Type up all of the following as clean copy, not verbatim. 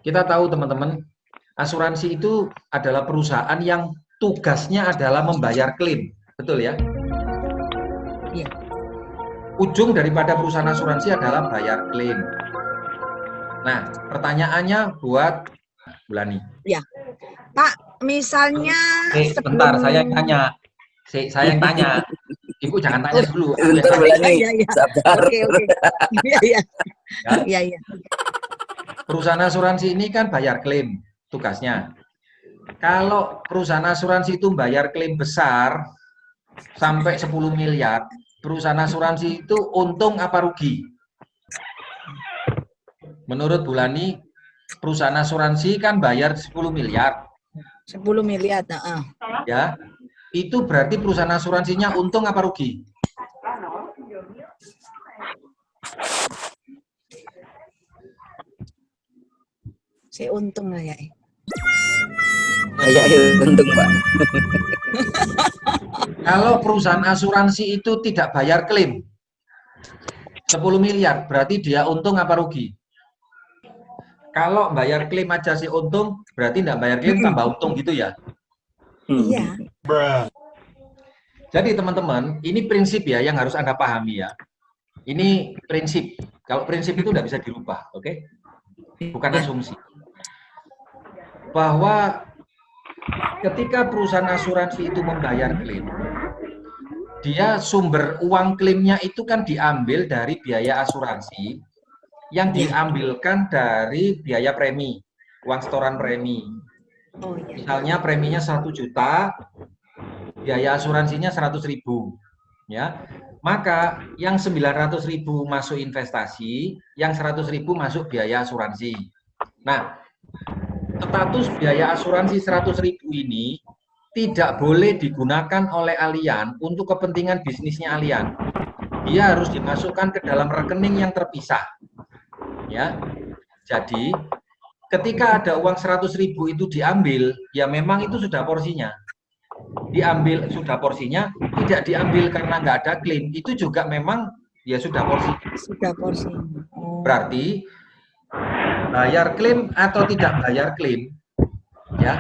Kita tahu teman-teman, asuransi itu adalah perusahaan yang tugasnya adalah membayar klaim, betul ya? Iya. Ujung daripada perusahaan asuransi adalah bayar klaim. Nah, pertanyaannya buat Bulani. Ya, Pak, misalnya Bentar, saya yang tanya. Saya yang tanya. Ibu jangan tanya dulu. Aku yang Bentar, tanya. Bulani. Iya, iya. Sabar. Oke. Iya, iya. Ya. Iya, iya. Perusahaan asuransi ini kan bayar klaim tugasnya. Kalau perusahaan asuransi itu bayar klaim besar sampai 10 miliar, perusahaan asuransi itu untung apa rugi? Menurut Bulani, perusahaan asuransi kan bayar 10 miliar. 10 miliar, Ya, itu berarti perusahaan asuransinya untung apa rugi? Saya untung lah ya. Untung, Pak. Kalau perusahaan asuransi itu tidak bayar klaim 10 miliar, berarti dia untung apa rugi? Kalau bayar klaim aja sih untung, berarti tidak bayar klaim tambah untung gitu ya? Iya. Jadi teman-teman, ini prinsip ya yang harus Anda pahami ya. Ini prinsip. Kalau prinsip itu tidak bisa dirubah, oke? Bukan asumsi. Bahwa ketika perusahaan asuransi itu membayar klaim, dia sumber uang klaimnya itu kan diambil dari biaya asuransi yang diambilkan dari biaya premi, uang setoran premi. Oh, iya. Misalnya preminya 1 juta, biaya asuransinya 100.000, ya. Maka yang 900.000 masuk investasi, yang 100.000 masuk biaya asuransi. Nah, status biaya asuransi 100.000 ini tidak boleh digunakan oleh Allianz untuk kepentingan bisnisnya Allianz. Dia harus dimasukkan ke dalam rekening yang terpisah. Ya. Jadi, ketika ada uang 100.000 itu diambil, ya memang itu sudah porsinya. Diambil sudah porsinya, tidak diambil karena nggak ada klaim, itu juga memang ya sudah porsi. Sudah porsi. Berarti bayar klaim atau tidak bayar klaim, ya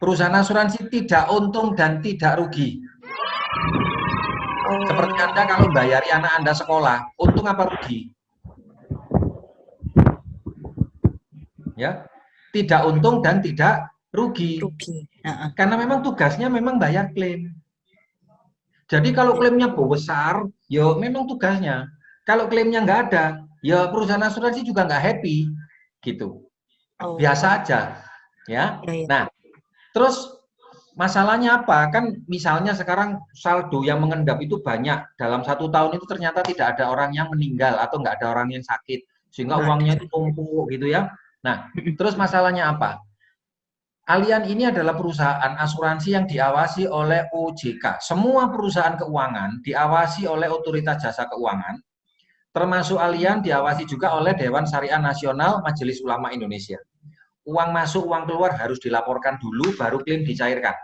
perusahaan asuransi tidak untung dan tidak rugi. Seperti Anda kalau bayari anak Anda sekolah, untung apa rugi? Ya, tidak untung dan tidak rugi. Karena memang tugasnya memang bayar klaim. Jadi kalau klaimnya besar, ya memang tugasnya. Kalau klaimnya nggak ada, ya perusahaan asuransi juga nggak happy, gitu. Biasa aja, ya. Nah, terus masalahnya apa? Kan misalnya sekarang saldo yang mengendap itu banyak. Dalam 1 tahun itu ternyata tidak ada orang yang meninggal atau nggak ada orang yang sakit. Sehingga uangnya itu tumpuk gitu ya. Nah, terus masalahnya apa? Allianz ini adalah perusahaan asuransi yang diawasi oleh OJK. Semua perusahaan keuangan diawasi oleh Otoritas Jasa Keuangan, termasuk Allianz diawasi juga oleh Dewan Syariah Nasional Majelis Ulama Indonesia. Uang masuk, uang keluar harus dilaporkan dulu, baru klaim dicairkan.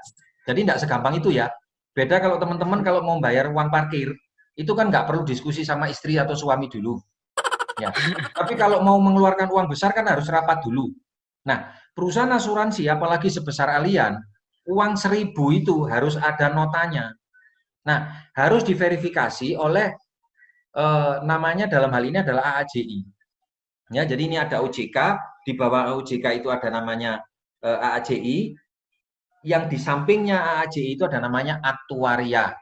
Jadi tidak segampang itu ya. Beda kalau teman-teman kalau mau bayar uang parkir, itu kan nggak perlu diskusi sama istri atau suami dulu. Ya. Tapi kalau mau mengeluarkan uang besar kan harus rapat dulu. Nah, perusahaan asuransi apalagi sebesar Allianz, uang 1.000 itu harus ada notanya. Nah, harus diverifikasi oleh namanya dalam hal ini adalah AAJI. Ya, jadi ini ada OJK, di bawah OJK itu ada namanya AAJI, yang di sampingnya AAJI itu ada namanya aktuaria.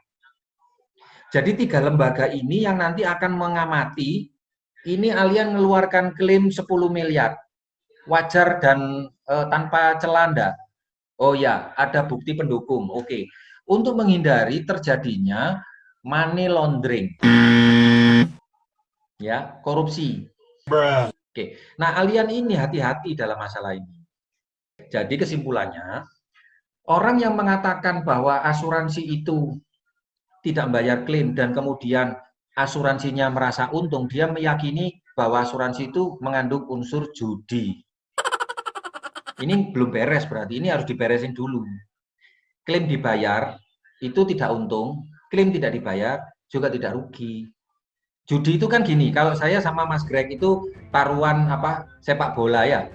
Jadi 3 lembaga ini yang nanti akan mengamati, ini Allianz mengeluarkan klaim 10 miliar. Wajar dan tanpa celanda. Oh ya, ada bukti pendukung. Oke. Untuk menghindari terjadinya money laundering. Ya, korupsi. Oke. Nah, Allianz ini hati-hati dalam masalah ini. Jadi kesimpulannya, orang yang mengatakan bahwa asuransi itu tidak membayar klaim dan kemudian asuransinya merasa untung, dia meyakini bahwa asuransi itu mengandung unsur judi. Ini belum beres berarti, ini harus diberesin dulu. Klaim dibayar, itu tidak untung, klaim tidak dibayar, juga tidak rugi. Judi itu kan gini, kalau saya sama Mas Greg itu taruhan sepak bola ya.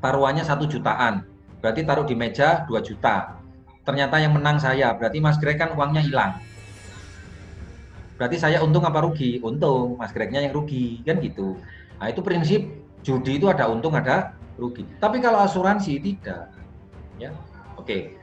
taruhannya 1 jutaan, berarti taruh di meja 2 juta. Ternyata yang menang saya, berarti Mas Greg kan uangnya hilang. Berarti saya untung apa rugi? Untung, Mas Gregnya yang rugi, kan gitu. Nah, itu prinsip judi itu ada untung, ada rugi. Tapi kalau asuransi tidak. Ya. Oke.